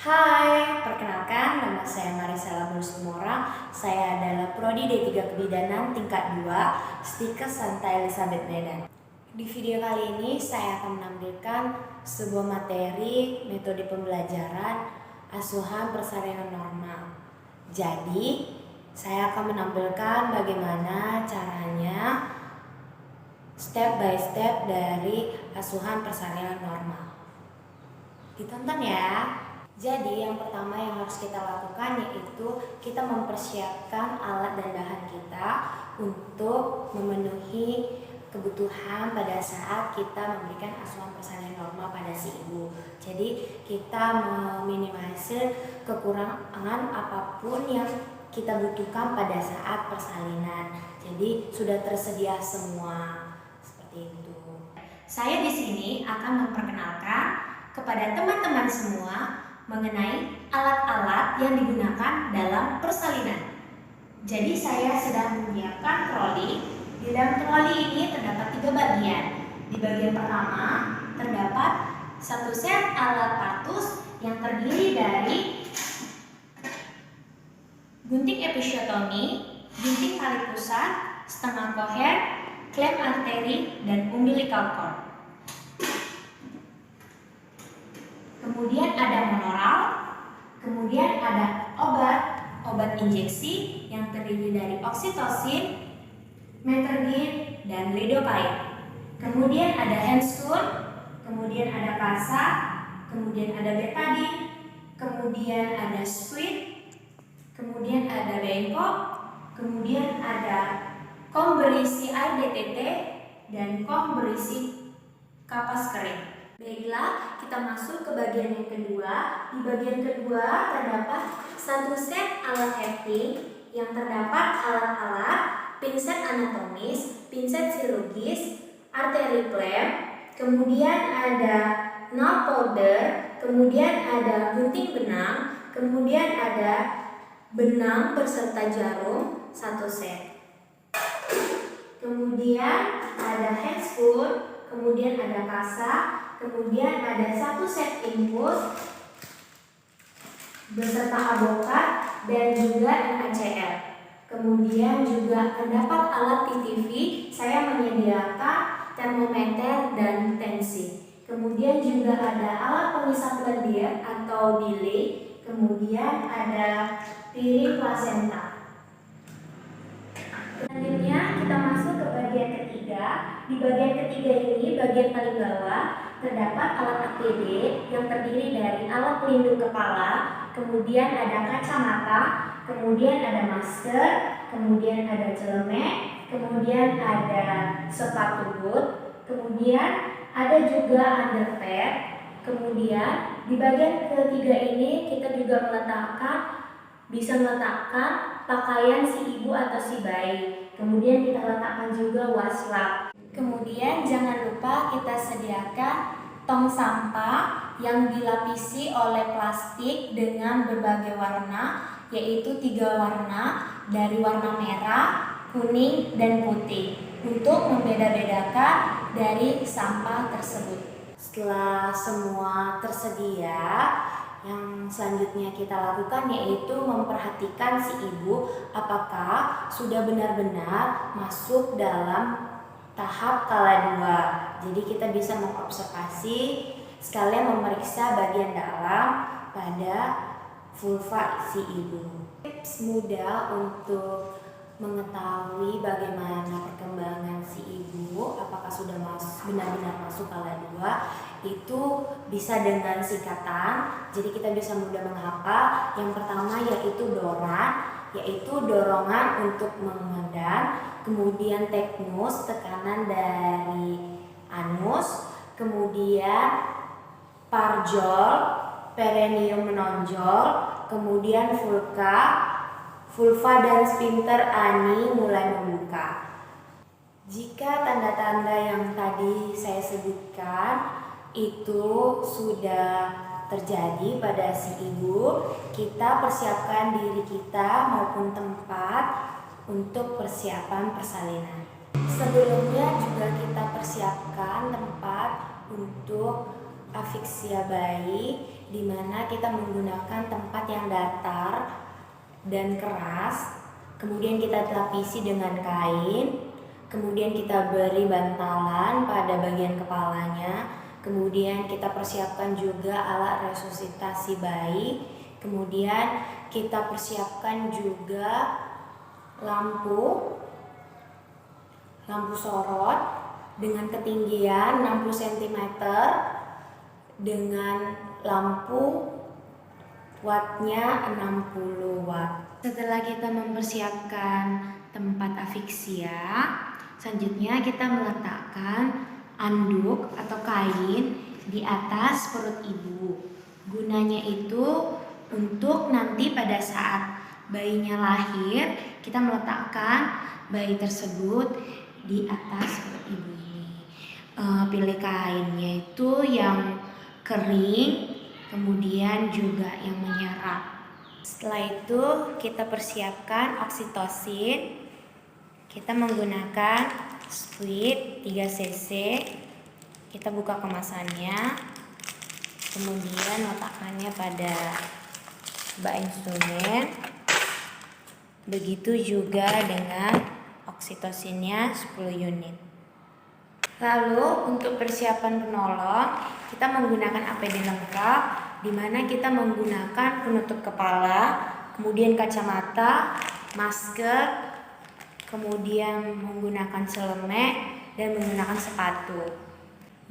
Hai, perkenalkan nama saya Marisela Bulusumora. Saya adalah Prodi D3 Kebidanan tingkat 2, Stikes Santa Elizabeth Medan. Di video kali ini saya akan menampilkan sebuah materi metode pembelajaran asuhan persalinan normal. Jadi, saya akan menampilkan bagaimana caranya step by step dari asuhan persalinan normal. Ditonton ya. Jadi yang pertama yang harus kita lakukan yaitu kita mempersiapkan alat dan bahan kita untuk memenuhi kebutuhan pada saat kita memberikan asuhan persalinan normal pada si ibu. Jadi kita meminimalisir kekurangan apapun yang kita butuhkan pada saat persalinan. Jadi sudah tersedia semua seperti itu. Saya di sini akan memperkenalkan kepada teman-teman semua mengenai alat-alat yang digunakan dalam persalinan. Jadi saya sedang menyiapkan troli. Di dalam troli ini terdapat 3 bagian. Di bagian pertama terdapat satu set alat partus yang terdiri dari gunting episiotomi, gunting tali pusat, setengah koher, klem arteri, dan umbilical cord. Kemudian ada monoral, kemudian ada obat injeksi yang terdiri dari oksitosin, metergin, dan lidocaine. Kemudian ada handscoon, kemudian ada kasa, kemudian ada betadine, kemudian ada squid, kemudian ada bengkok, kemudian ada kom berisi air DTT, dan kom berisi kapas kering. Baiklah, kita masuk ke bagian yang kedua. Di bagian kedua terdapat satu set alat hefting yang terdapat alat-alat pinset anatomis, pinset chirurgis, arteri klem, kemudian ada nail powder, kemudian ada gunting benang, kemudian ada benang berserta jarum satu set. Kemudian ada handscoon, kemudian ada kasa, kemudian ada satu set infus beserta avokat dan juga NaCl. Kemudian juga terdapat alat TTV, saya menyediakan termometer dan tensi. Kemudian juga ada alat pengisap lendir atau delay, kemudian ada piring plasenta. Selanjutnya kita masuk ke bagian ketiga. Di bagian ketiga ini, bagian paling bawah, terdapat alat APD yang terdiri dari alat pelindung kepala, kemudian ada kacamata, kemudian ada masker, kemudian ada celemek, kemudian ada sepatu boot, kemudian ada juga underwear. Kemudian di bagian ketiga ini kita juga bisa meletakkan pakaian si ibu atau si bayi. Kemudian kita letakkan juga waslap. Kemudian jangan lupa kita sediakan tong sampah yang dilapisi oleh plastik dengan berbagai warna, yaitu 3 warna, dari warna merah, kuning, dan putih, untuk membeda-bedakan dari sampah tersebut. Setelah semua tersedia, yang selanjutnya kita lakukan yaitu memperhatikan si ibu apakah sudah benar-benar masuk dalam tahap kala 2. Jadi kita bisa mengobservasi sekalian memeriksa bagian dalam pada vulva si ibu. Tips mudah untuk mengetahui bagaimana perkembangan si ibu apakah sudah benar-benar masuk kala 2 itu bisa dengan sikatan. Jadi kita bisa mudah menghafal. Yang pertama yaitu doran, yaitu dorongan untuk mengedan, kemudian teknus, tekanan dari anus, kemudian parjol, perineum menonjol, kemudian vulva dan sphincter ani mulai membuka. Jika tanda-tanda yang tadi saya sebutkan itu sudah terjadi pada si ibu, kita persiapkan diri kita maupun tempat untuk persiapan persalinan. Sebelumnya juga kita persiapkan tempat untuk afiksia bayi, di mana kita menggunakan tempat yang datar dan keras, kemudian kita lapisi dengan kain, kemudian kita beri bantalan pada bagian kepalanya, kemudian kita persiapkan juga alat resusitasi bayi, kemudian kita persiapkan juga lampu sorot dengan ketinggian 60 cm dengan lampu wattnya 60 watt. Setelah kita mempersiapkan tempat afiksia, selanjutnya kita meletakkan anduk atau kain di atas perut ibu. Gunanya itu untuk nanti pada saat bayinya lahir, kita meletakkan bayi tersebut di atas perut ibu ini. Pilih kainnya itu yang kering, kemudian juga yang menyerap. Setelah itu kita persiapkan oksitosin. Kita menggunakan squid 3 cc. Kita buka kemasannya, kemudian letakkannya pada bak instrumen. Begitu juga dengan oksitosinnya 10 unit. Lalu untuk persiapan penolong, kita menggunakan APD lengkap, di mana kita menggunakan penutup kepala, kemudian kacamata, masker, kemudian menggunakan celemek dan menggunakan sepatu.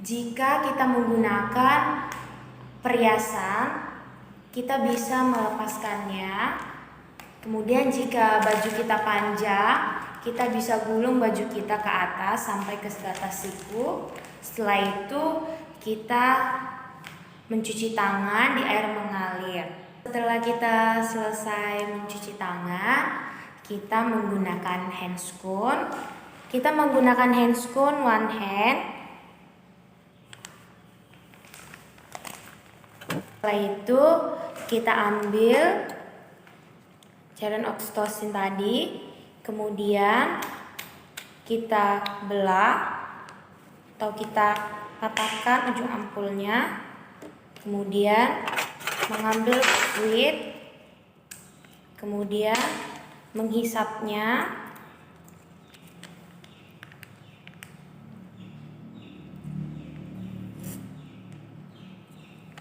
Jika kita menggunakan perhiasan, kita bisa melepaskannya. Kemudian jika baju kita panjang, kita bisa gulung baju kita ke atas sampai ke atas siku. Setelah itu kita mencuci tangan di air mengalir. Setelah kita selesai mencuci tangan, kita menggunakan handscoon. Kita menggunakan handscoon one hand. Setelah itu kita ambil cairan oksitosin tadi, kemudian kita belah atau kita patahkan ujung ampulnya, kemudian mengambil fluid, kemudian menghisapnya,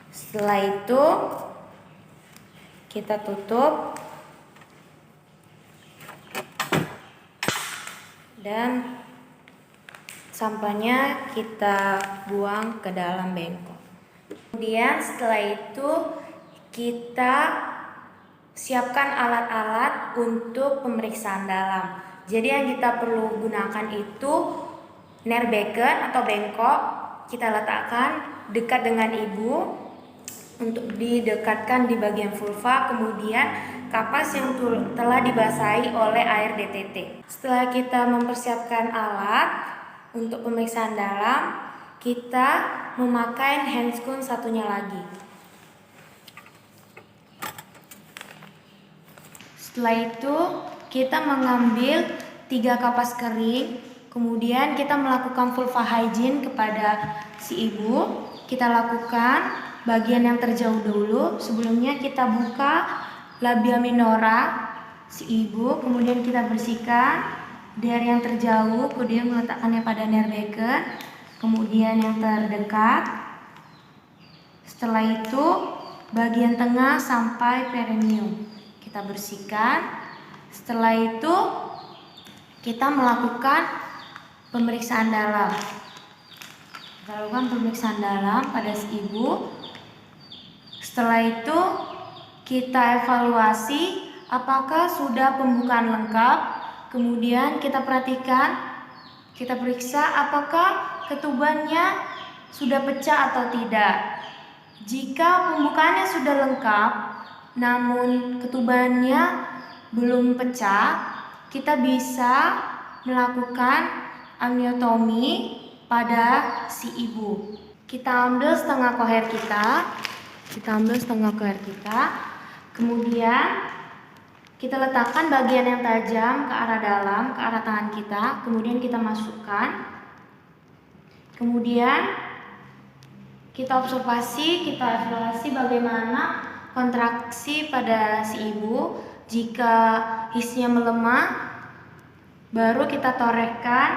setelah itu kita tutup dan sampahnya kita buang ke dalam bengkok. Kemudian setelah itu kita siapkan alat-alat untuk pemeriksaan dalam. Jadi yang kita perlu gunakan itu nerbeken atau bengkok. Kita letakkan dekat dengan ibu untuk didekatkan di bagian vulva, kemudian kapas yang telah dibasahi oleh air DTT. Setelah kita mempersiapkan alat untuk pemeriksaan dalam, kita memakai handscoon satunya lagi. Setelah itu kita mengambil 3 kapas kering, kemudian kita melakukan vulva hygiene kepada si ibu. Kita lakukan bagian yang terjauh dulu. Sebelumnya kita buka labia minora si ibu, kemudian kita bersihkan dari yang terjauh, kemudian meletakkannya pada nerbeken, kemudian yang terdekat. Setelah itu bagian tengah sampai perineum kita bersihkan. Setelah itu kita melakukan pemeriksaan dalam. Kita lakukan pemeriksaan dalam pada si ibu. Setelah itu kita evaluasi apakah sudah pembukaan lengkap. Kemudian kita perhatikan, kita periksa apakah ketubannya sudah pecah atau tidak. Jika pembukaannya sudah lengkap namun ketubannya belum pecah, kita bisa melakukan amniotomi pada si ibu. Kita ambil setengah koher kita, kemudian kita letakkan bagian yang tajam ke arah dalam, ke arah tangan kita, kemudian kita masukkan. Kemudian Kita evaluasi bagaimana kontraksi pada si ibu. Jika hisnya melemah, baru kita torehkan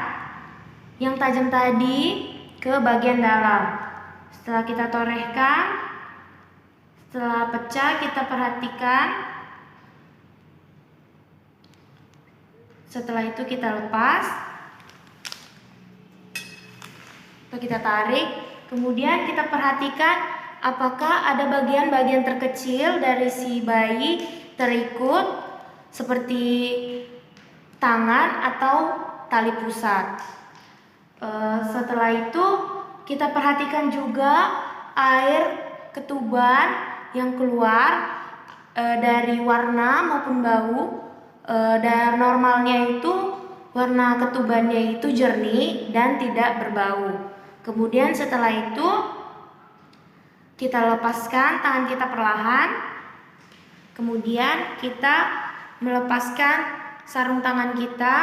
yang tajam tadi ke bagian dalam. Setelah kita torehkan, setelah pecah kita perhatikan. Setelah itu kita lepas, atau kita tarik. Kemudian kita perhatikan apakah ada bagian-bagian terkecil dari si bayi terikut, seperti tangan atau tali pusat. Setelah itu kita perhatikan juga air ketuban yang keluar dari warna maupun bau. Dan normalnya itu warna ketubannya itu jernih dan tidak berbau. Kemudian setelah itu kita lepaskan tangan kita perlahan. Kemudian kita melepaskan sarung tangan kita,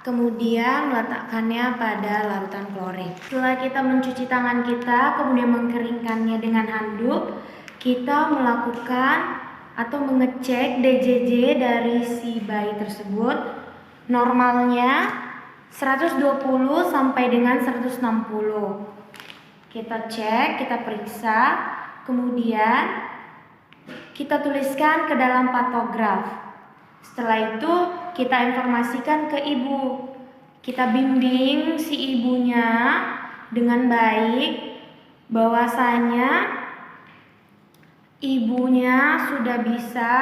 kemudian meletakkannya pada larutan klorin. Setelah kita mencuci tangan kita, kemudian mengeringkannya dengan handuk, kita melakukan atau mengecek DJJ dari si bayi tersebut. Normalnya 120 sampai dengan 160. Kita cek, kita periksa, kemudian kita tuliskan ke dalam pantograf. Setelah itu kita informasikan ke ibu. Kita bimbing si ibunya dengan baik bahwasanya ibunya sudah bisa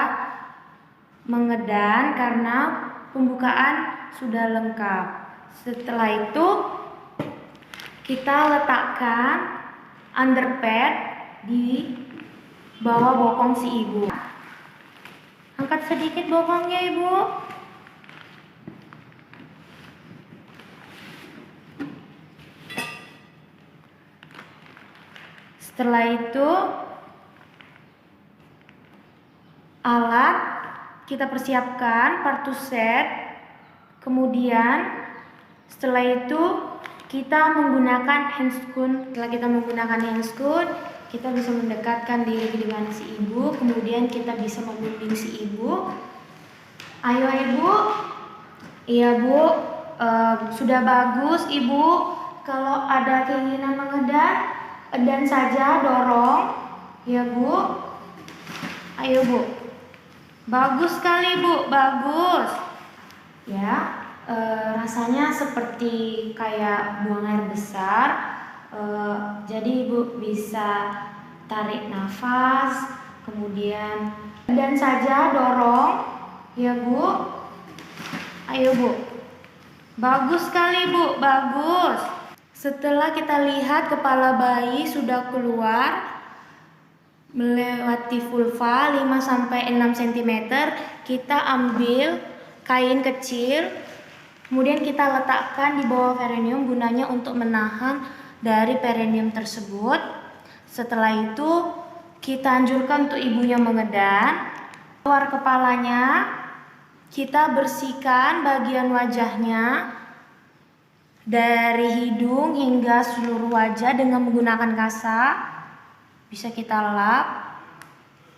mengedan karena pembukaan sudah lengkap. Setelah itu kita letakkan underpad di bawah bokong si ibu. Angkat sedikit bokongnya, ibu. Setelah itu alat kita persiapkan partuset. Kemudian setelah itu kita menggunakan handscoon. Setelah kita menggunakan handscoon, kita bisa mendekatkan diri dengan si ibu. Kemudian kita bisa membimbing si ibu. Ayo ibu. Iya bu, sudah bagus ibu. Kalau ada keinginan mengedan, edan saja, dorong. Ya bu. Ayo bu. Bagus sekali bu, bagus. Ya, rasanya seperti kayak buang air besar. Jadi ibu bisa tarik nafas, kemudian dan saja dorong. Ya bu. Ayo bu. Bagus sekali bu, bagus. Setelah kita lihat kepala bayi sudah keluar melewati vulva 5-6 cm, kita ambil kain kecil, kemudian kita letakkan di bawah perineum gunanya untuk menahan dari perineum tersebut. Setelah itu kita anjurkan untuk ibunya mengedan. Keluar kepalanya, kita bersihkan bagian wajahnya dari hidung hingga seluruh wajah dengan menggunakan kasa. Bisa kita lap.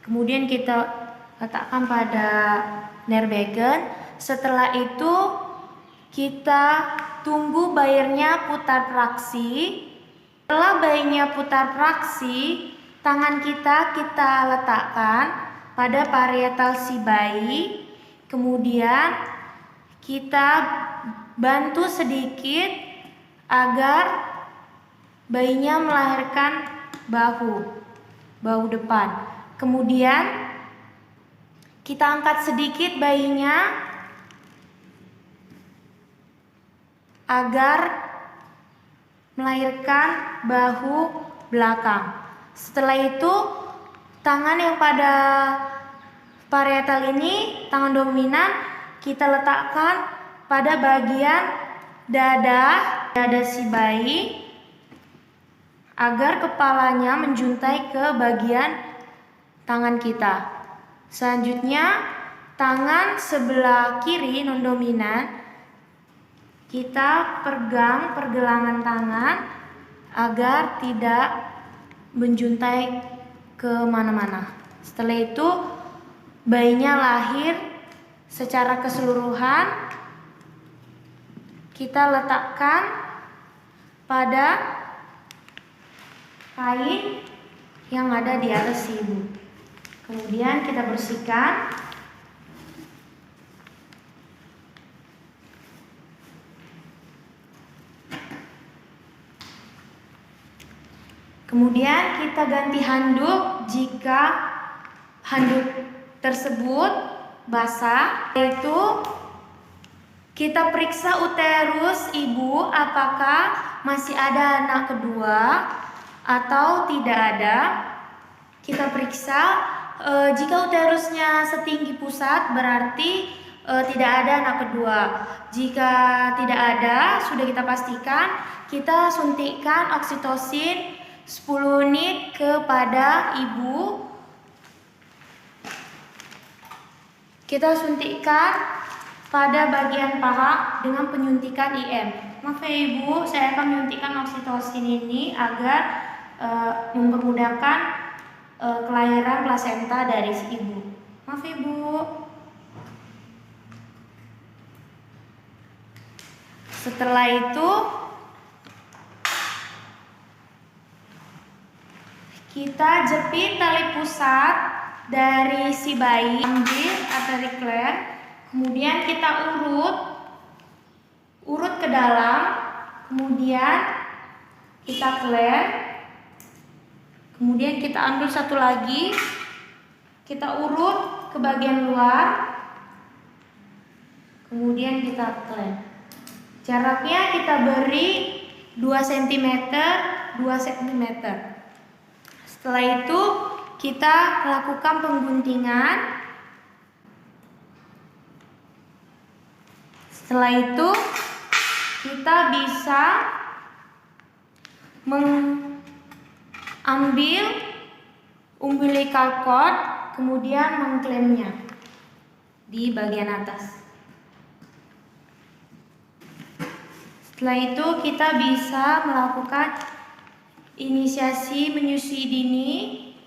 Kemudian kita letakkan pada nerbagen. Setelah itu kita tunggu bayinya putar praksi. Setelah bayinya putar praksi, tangan kita letakkan pada parietal si bayi. Kemudian kita bantu sedikit agar bayinya melahirkan bahu depan. Kemudian kita angkat sedikit bayinya agar melahirkan bahu belakang. Setelah itu tangan yang pada parietal ini, tangan dominan, kita letakkan pada bagian dada si bayi agar kepalanya menjuntai ke bagian tangan kita. Selanjutnya tangan sebelah kiri non dominan kita pegang pergelangan tangan agar tidak menjuntai ke mana-mana. Setelah itu bayinya lahir secara keseluruhan. Kita letakkan pada kain yang ada di atas si ibu. Kemudian kita bersihkan. Kemudian kita ganti handuk jika handuk tersebut basah. Yaitu kita periksa uterus ibu apakah masih ada anak kedua atau tidak ada. Kita periksa, jika uterusnya setinggi pusat berarti tidak ada anak kedua. Jika tidak ada, sudah kita pastikan, kita suntikkan oksitosin 10 unit kepada ibu. Kita suntikkan pada bagian paha dengan penyuntikan IM. Maaf ya ibu, saya akan menyuntikkan oksitosin ini agar mempermudahkan kelahiran plasenta dari si ibu. Maaf ibu. Setelah itu kita jepit tali pusat dari si bayi, ambil arteri Claire, kemudian kita urut ke dalam, kemudian kita Claire, kemudian kita ambil satu lagi, kita urut ke bagian luar, kemudian kita Claire. Jaraknya kita beri 2 cm, 2 cm. Setelah itu kita lakukan pengguntingan. Setelah itu kita bisa mengambil umbilical cord, kemudian mengklemnya di bagian atas. Setelah itu kita bisa melakukan inisiasi menyusui dini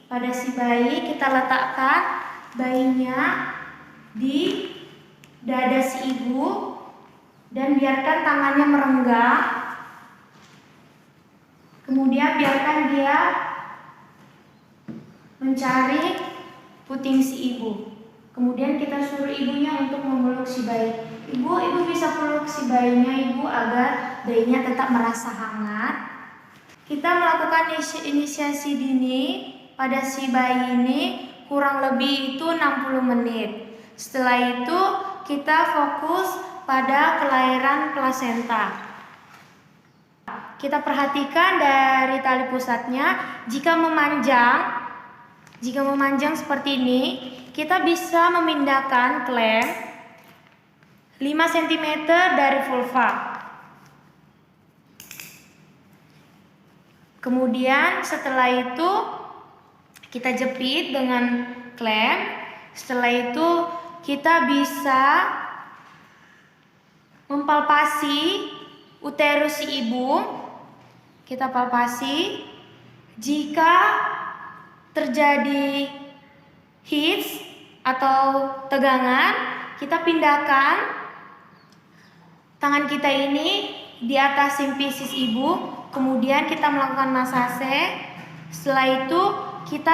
pada si bayi. Kita letakkan bayinya di dada si ibu dan biarkan tangannya merenggang. Kemudian biarkan dia mencari puting si ibu. Kemudian kita suruh ibunya untuk memeluk si bayi. Ibu bisa peluk si bayinya ibu agar bayinya tetap merasa hangat. Kita melakukan inisiasi dini pada si bayi ini kurang lebih itu 60 menit. Setelah itu kita fokus pada kelahiran plasenta. Kita perhatikan dari tali pusatnya, jika memanjang seperti ini, kita bisa memindahkan klem 5 cm dari vulva. Kemudian setelah itu kita jepit dengan klem. Setelah itu kita bisa mempalpasi uterus si ibu. Kita palpasi. Jika terjadi hits atau tegangan, kita pindahkan tangan kita ini di atas simpisis ibu. Kemudian kita melakukan masase. Setelah itu kita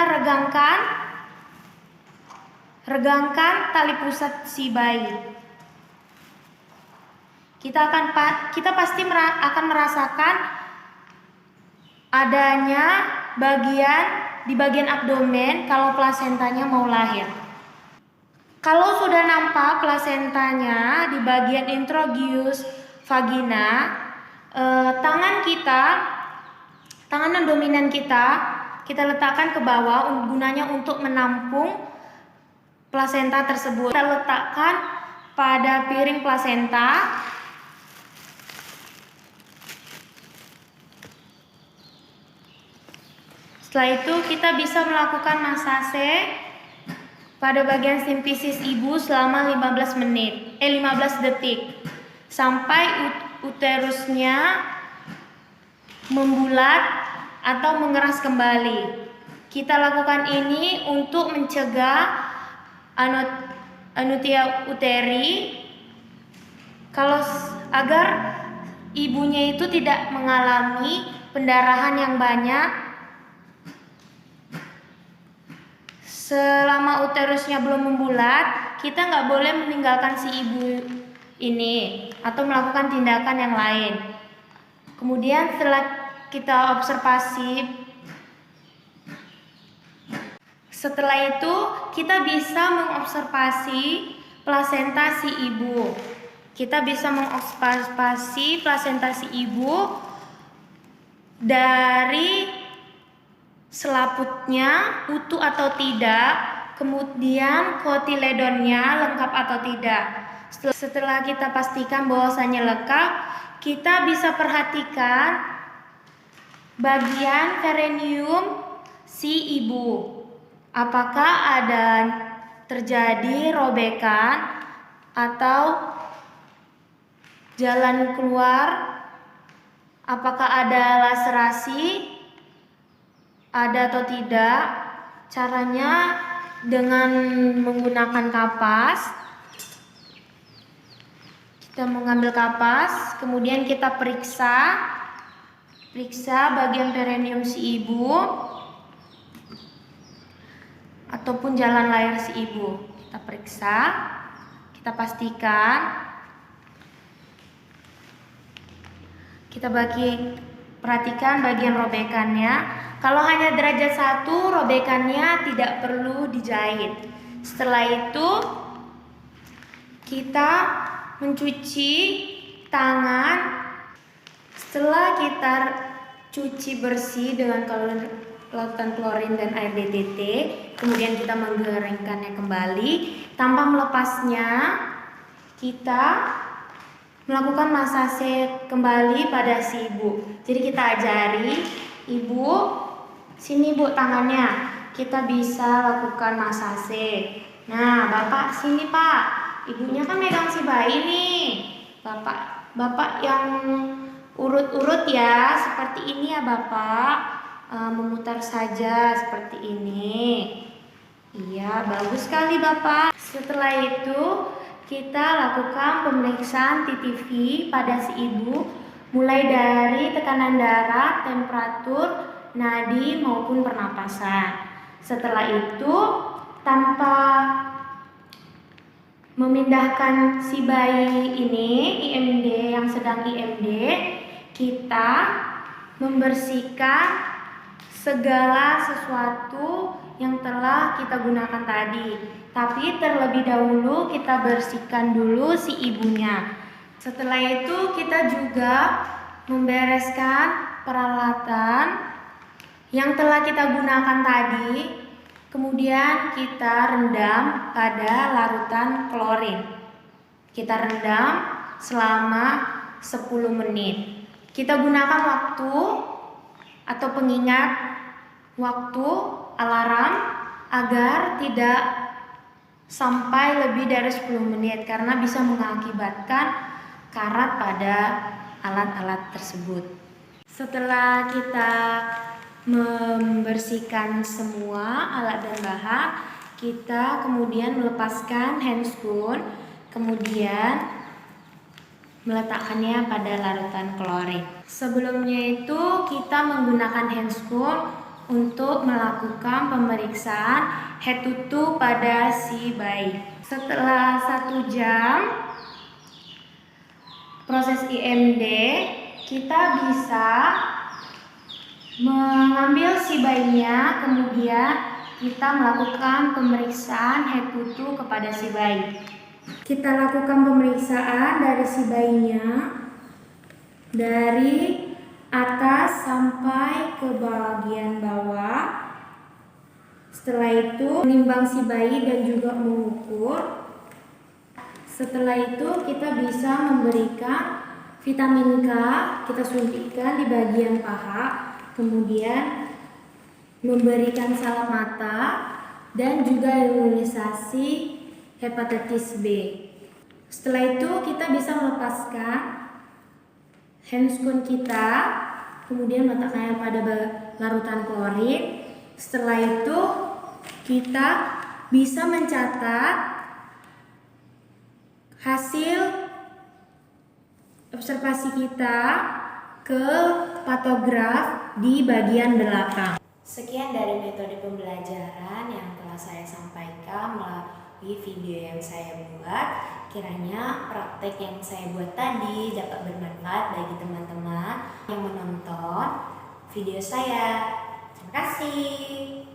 regangkan tali pusat si bayi. Kita pasti akan merasakan adanya di bagian abdomen kalau plasentanya mau lahir. Kalau sudah nampak plasentanya di bagian introgius vagina, tangan dominan kita letakkan ke bawah gunanya untuk menampung plasenta tersebut. Kita letakkan pada piring plasenta. Setelah itu kita bisa melakukan masase pada bagian simpisis ibu selama 15 detik sampai uterusnya membulat atau mengeras kembali. Kita lakukan ini untuk mencegah anutia uteri agar ibunya itu tidak mengalami pendarahan yang banyak selama uterusnya belum membulat. Kita nggak boleh meninggalkan si ibu ini atau melakukan tindakan yang lain. Kemudian setelah kita observasi, setelah itu kita bisa mengobservasi plasenta si ibu. Kita bisa mengobservasi plasenta si ibu dari selaputnya utuh atau tidak, kemudian kotiledonnya lengkap atau tidak. Setelah kita pastikan bahwasannya lengkap, kita bisa perhatikan bagian perineum si ibu. Apakah ada terjadi robekan atau jalan keluar? Apakah ada laserasi? Ada atau tidak? Caranya dengan menggunakan kapas. Kita mengambil kapas, kemudian kita periksa bagian perineum si ibu ataupun jalan lahir si ibu. Kita periksa, kita pastikan, kita perhatikan bagian robekannya. Kalau hanya derajat 1, robekannya tidak perlu dijahit. Setelah itu kita mencuci tangan. Setelah kita cuci bersih dengan larutan klorin dan air DTT, kemudian kita menggeringkannya kembali. Tanpa melepasnya, kita melakukan masase kembali pada si ibu. Jadi kita ajari ibu, sini bu tangannya, kita bisa lakukan masase. Nah, bapak sini pak, ibunya kan megang si bayi nih. Bapak yang urut-urut ya, seperti ini ya bapak. Memutar saja seperti ini. Iya, bagus sekali bapak. Setelah itu kita lakukan pemeriksaan TTV pada si ibu, mulai dari tekanan darah, temperatur, nadi maupun pernapasan. Setelah itu tanpa memindahkan si bayi ini, IMD yang sedang IMD, kita membersihkan segala sesuatu yang telah kita gunakan tadi. Tapi terlebih dahulu kita bersihkan dulu si ibunya. Setelah itu kita juga membereskan peralatan yang telah kita gunakan tadi. Kemudian kita rendam pada larutan klorin. Kita rendam selama 10 menit. Kita gunakan waktu atau pengingat waktu alarm agar tidak sampai lebih dari 10 menit karena bisa mengakibatkan karat pada alat-alat tersebut. Setelah kita membersihkan semua alat dan bahan, kita kemudian melepaskan handscoon, kemudian meletakkannya pada larutan klorin. Sebelumnya itu kita menggunakan handscoon untuk melakukan pemeriksaan head to toe pada si bayi. Setelah 1 jam proses IMD, kita bisa mengambil si bayinya, kemudian kita melakukan pemeriksaan head to toe kepada si bayi. Kita lakukan pemeriksaan dari si bayinya dari atas sampai ke bagian bawah. Setelah itu menimbang si bayi dan juga mengukur. Setelah itu kita bisa memberikan vitamin K, kita suntikkan di bagian paha, kemudian memberikan salep mata dan juga imunisasi hepatitis B. Setelah itu kita bisa melepaskan handscoon kita, kemudian meletakkannya pada larutan klorin. Setelah itu kita bisa mencatat hasil observasi kita ke patograf di bagian belakang. Sekian dari metode pembelajaran yang telah saya sampaikan melalui video yang saya buat. Kiranya praktek yang saya buat tadi dapat bermanfaat bagi teman-teman yang menonton video saya. Terima kasih.